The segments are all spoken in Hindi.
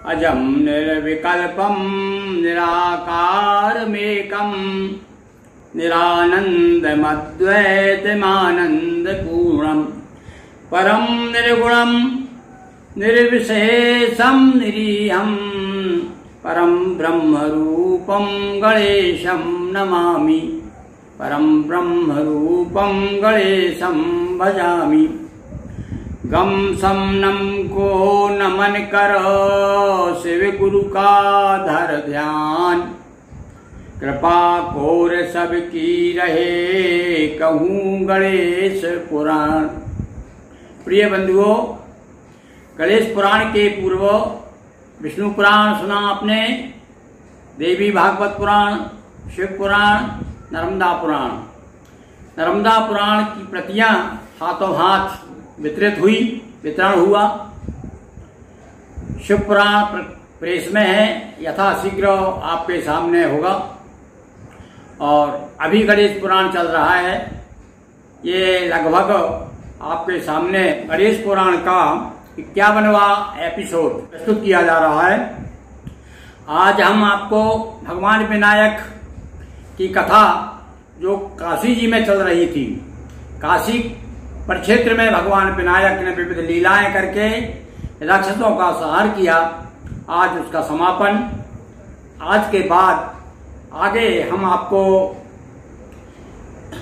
अजं निर्विकल्पं निराकारमेकं निरानन्दमद्वैतमानन्दपूर्णं परं निर्गुणं निर्विशेषं निरीहं परं ब्रह्मरूपं गणेशं नमामि। परं ब्रह्मरूपं गणेशं भजामि। गम समनम को नमन कर शिव गुरु का धर ध्यान। कृपा कोर सबकी रहे कहूँ गणेश पुराण। प्रिय बंधुओं, गणेश पुराण के पूर्व विष्णु पुराण सुना आपने, देवी भागवत पुराण, शिव पुराण, नर्मदा पुराण। नर्मदा पुराण की प्रतियां हाथों हाथ वितरण हुआ। शिव पुराण प्रेस में है, यथाशीघ्र आपके सामने होगा। और अभी गणेश पुराण चल रहा है। ये लगभग आपके सामने गणेश पुराण का 51वां एपिसोड प्रस्तुत किया जा रहा है। आज हम आपको भगवान विनायक की कथा, जो काशी जी में चल रही थी, काशी परिक्षेत्र में भगवान विनायक ने विविध लीलाएं करके राक्षसों का संहार किया, आज उसका समापन। आज के बाद आगे हम आपको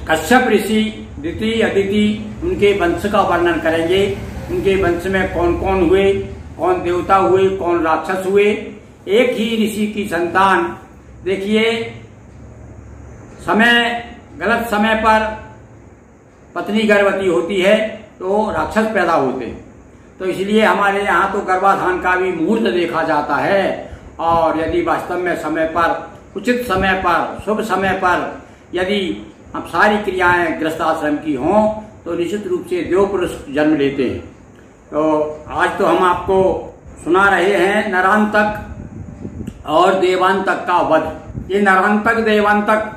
कश्यप ऋषि, दिति, अदिति, उनके वंश का वर्णन करेंगे। उनके वंश में कौन कौन हुए, कौन देवता हुए, कौन राक्षस हुए। एक ही ऋषि की संतान, देखिए गलत समय पर पत्नी गर्भवती होती है तो राक्षस पैदा होते हैं। तो इसलिए हमारे यहाँ तो गर्भाधान का भी मुहूर्त देखा जाता है। और यदि वास्तव में समय पर, उचित समय पर, शुभ समय पर यदि हम सारी क्रियाएं गृहस्थाश्रम की हों तो निश्चित रूप से देव पुरुष जन्म लेते हैं। तो आज तो हम आपको सुना रहे हैं नरांतक और देवांतक का वध। ये नरांतक देवांतक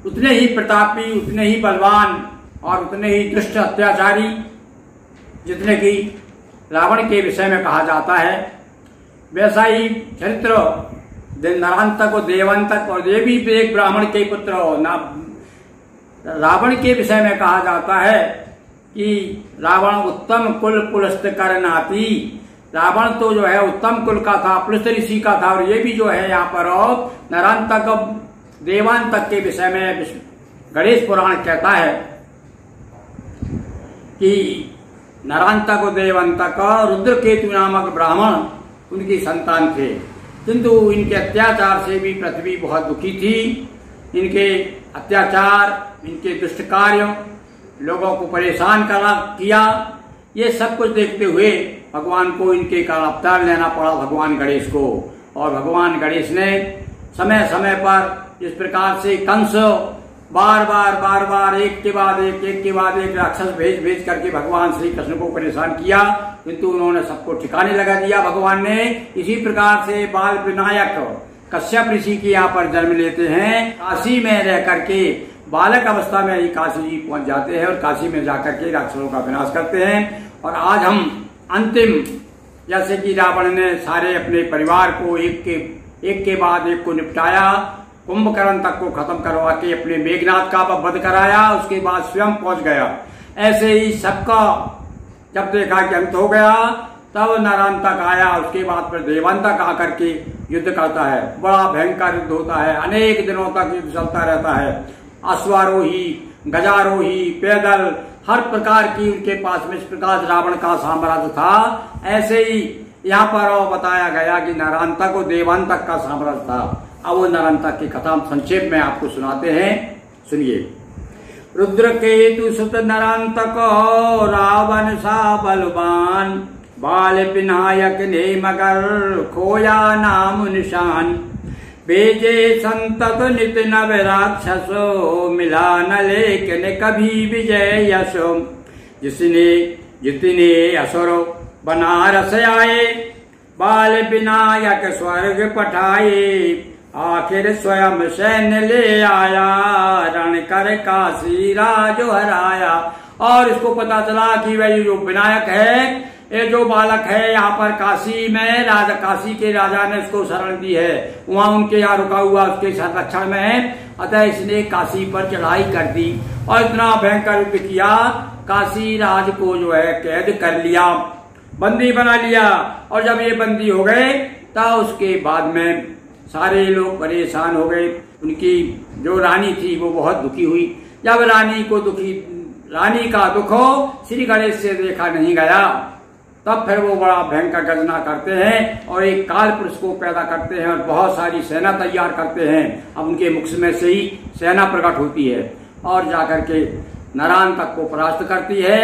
उतने ही प्रतापी, उतने ही बलवान और उतने ही दुष्ट अत्याचारी जितने कि रावण के विषय में कहा जाता है। वैसा ही चरित्र नरांतक और देवांतक और देवी एक ब्राह्मण के पुत्र रावण के विषय में कहा जाता है कि रावण उत्तम कुल पुलस्त कर नाती। रावण तो जो है उत्तम कुल का था, पुलस्त ऋषि का था। और ये भी जो है यहाँ पर नरांतक देवांतक के विषय में गणेश पुराण कहता है कि नरांतक और देवांतक रुद्रकेतु नामक ब्राह्मण उनकी संतान थे, किंतु इनके अत्याचार से भी पृथ्वी बहुत दुखी थी। इनके अत्याचार, इनके दुष्ट कार्यों लोगों को परेशान किया। ये सब कुछ देखते हुए भगवान को इनके का अवतार लेना पड़ा, भगवान गणेश को। और भगवान गणेश ने समय समय पर इस प्रकार से कंस बार बार एक के बाद एक राक्षस भेज करके भगवान श्री कृष्ण को परेशान किया, किंतु उन्होंने सबको ठिकाने लगा दिया भगवान ने। इसी प्रकार से बाल विनायक कश्यप ऋषि के यहाँ पर जन्म लेते हैं। काशी में रह करके बालक अवस्था में ही काशी जी पहुंच जाते हैं और काशी में जाकर के राक्षसों का विनाश करते हैं। और आज हम अंतिम, जैसे कि रावण ने सारे अपने परिवार को एक के बाद एक को निपटाया, कुंभकर्ण तक को खत्म करवा के अपने मेघनाथ का वध कराया, उसके बाद स्वयं पहुंच गया। ऐसे ही सबका जब देखा कि अंत हो गया, तब नरांतक आया। उसके बाद फिर देवांतक आकर के युद्ध करता है। बड़ा भयंकर युद्ध होता है, अनेक दिनों तक युद्ध चलता रहता है। अश्वारोही, गजारोही, पैदल, हर प्रकार की उनके पास में इस प्रकार रावण का साम्राज्य था। ऐसे ही यहाँ पर बताया गया कि नरांतक और देवांतक का साम्राज्य था। अब वो नरांतक की कथा संक्षेप में आपको सुनाते हैं, सुनिए। रुद्रकेतु सुत नरांतक रावण सा बलवान, बाल विनायक ने मगर खोया नाम निशान। बेजे संतत नित नव राक्षसो, मिला न लेकिन कभी विजय यशो। जितने असुर बनारस आए, बाल विनायक स्वर्ग पठाए। आखिर स्वयं सैन्य ले आया, रण कर काशी राज हराया। और इसको पता चला कि भाई जो विनायक है, ये जो बालक है यहाँ पर काशी में राजा, काशी के राजा ने इसको शरण दी है, वहां उनके यहाँ रुका हुआ उसके संरक्षण में है, अतः इसने काशी पर चढ़ाई कर दी और इतना भयंकर युद्ध किया, काशी राज को जो है कैद कर लिया, बंदी बना लिया। और जब ये बंदी हो गए तब उसके बाद में सारे लोग परेशान हो गए। उनकी जो रानी थी वो बहुत दुखी हुई। जब रानी का दुख हो श्री गणेश से देखा नहीं गया, तब फिर वो बड़ा भयंकर गर्जना करते हैं और एक काल पुरुष को पैदा करते हैं और बहुत सारी सेना तैयार करते हैं। अब उनके मुख में से ही सेना प्रकट होती है और जाकर के नरांतक को परास्त करती है,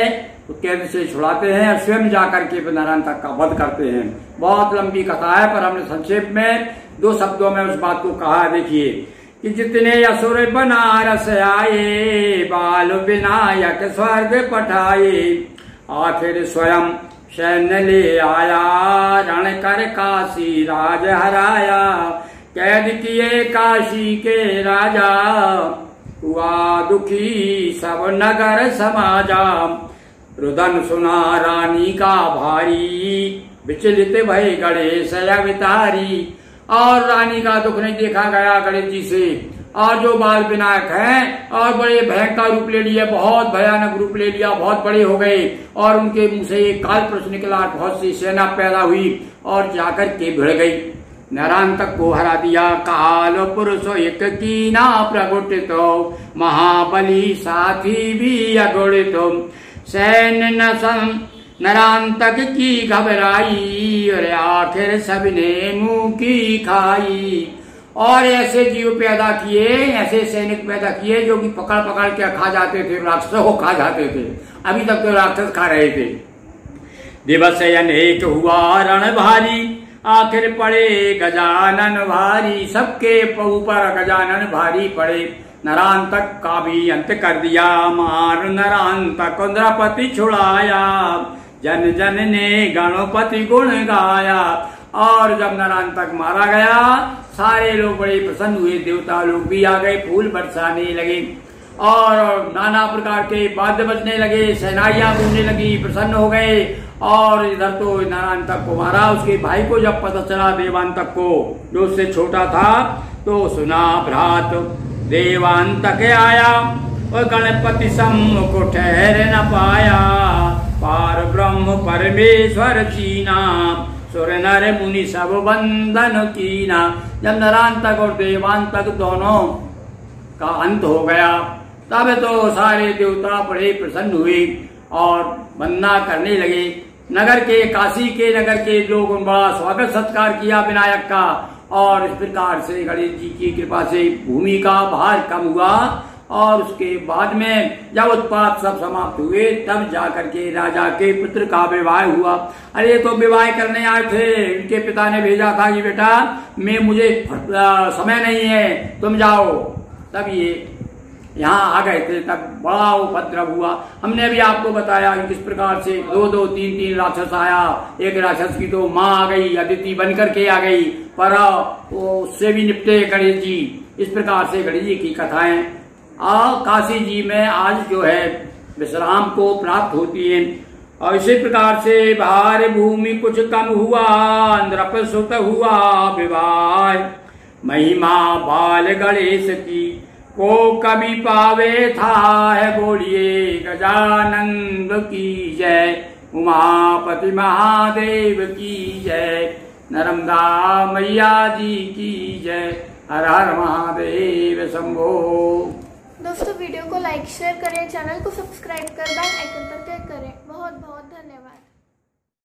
कैद से छुड़ाते हैं और स्वयं जाकर के नरांतक का वध करते हैं। बहुत लंबी कथा है पर हमने संक्षेप में 2 शब्दों में उस बात को कहा। देखिए कि जितने असुर बनारस आए, बाल विनायक स्वर्ग पठाए, आखिर स्वयं सैन्य ले आया, रण कर काशी राज हराया, कैद किए काशी के राजा, हुआ दुखी सब नगर समाजा, रुदन सुना रानी का भारी, विचलित भय गणेश अवतारी। और रानी का दुख नहीं देखा गया गणेश जी से, और जो बाल विनायक हैं और बड़े भयंकर रूप ले लिए, बहुत भयानक रूप ले लिया, बहुत बड़े हो गए और उनके मुंह से एक काल पुरुष निकला, बहुत सी सेना पैदा हुई और जाकर के भिड़ गई, नरांतक को हरा दिया। काल पुरुष एक कीना प्रगुटित, महाबली साथी भी अगुणित, सैन्य न नरांतक की घबराई, और आखिर सबने मुंह की खाई। और ऐसे जीव पैदा किए, ऐसे सैनिक पैदा किए जो कि पकड़ पकड़ के खा जाते थे, राक्षसों को खा जाते थे। अभी तक तो राक्षस खा रहे थे। दिवस अनेक हुआ रण भारी, आखिर पड़े गजानन भारी, सबके ऊपर गजानन भारी पड़े। नरांतक का भी अंत कर दिया, मार नरांतक द्रौपदी छुड़ाया, जन जन ने गणपति गुण गाया। और जब नरांतक मारा गया सारे लोग बड़े प्रसन्न हुए, देवता लोग भी आ गए, फूल बरसाने लगे और नाना प्रकार के वाद्य बजने लगे, सेनाइयां घूमने लगी, प्रसन्न हो गए। और इधर तो नरांतक को मारा, उसके भाई को जब पता चला देवांतक को, जो उससे छोटा था, तो सुना भ्रात देवांतक आया, और गणपति सम्मुख ठहर न पाया, पार ब्रह्म परमेश्वर चीना, सुर नर मुनि सब बंधन कीना। जब नरांतक और देवांतक दोनों का अंत हो गया तब तो सारे देवता बड़े प्रसन्न हुए और वंदना करने लगे। नगर के, काशी के नगर के लोगों बड़ा स्वागत सत्कार किया विनायक का, और इस प्रकार से गणेश जी की कृपा से भूमि का भार कम हुआ। और उसके बाद में जब उत्पात सब समाप्त हुए तब जाकर के राजा के पुत्र का विवाह हुआ। अरे तो विवाह करने आए थे, उनके पिता ने भेजा था कि बेटा मुझे समय नहीं है, तुम जाओ। तब ये यहाँ आ गए थे, तब बड़ा उपद्रव हुआ। हमने अभी आपको बताया कि किस प्रकार से 2-2, 3-3 राक्षस आया। एक राक्षस की तो माँ आ गई, अदिति बन करके आ गई, पर उससे भी निपटे गणेश जी। इस प्रकार से गणेश जी की कथाएं काशी जी में आज जो है विश्राम को प्राप्त होती है। और इसी प्रकार से भार भूमि कुछ कम हुआ, नृपसुत हुआ विवाह, महिमा बाल गणेश की को कभी पावे था है। बोलिए गजानंद की जय, उमापति महादेव की जय, नर्मदा मैया जी की जय, हर हर महादेव शंभो। दोस्तों वीडियो को लाइक शेयर करें, चैनल को सब्सक्राइब कर बेल आइकन पर क्लिक करें। बहुत बहुत धन्यवाद।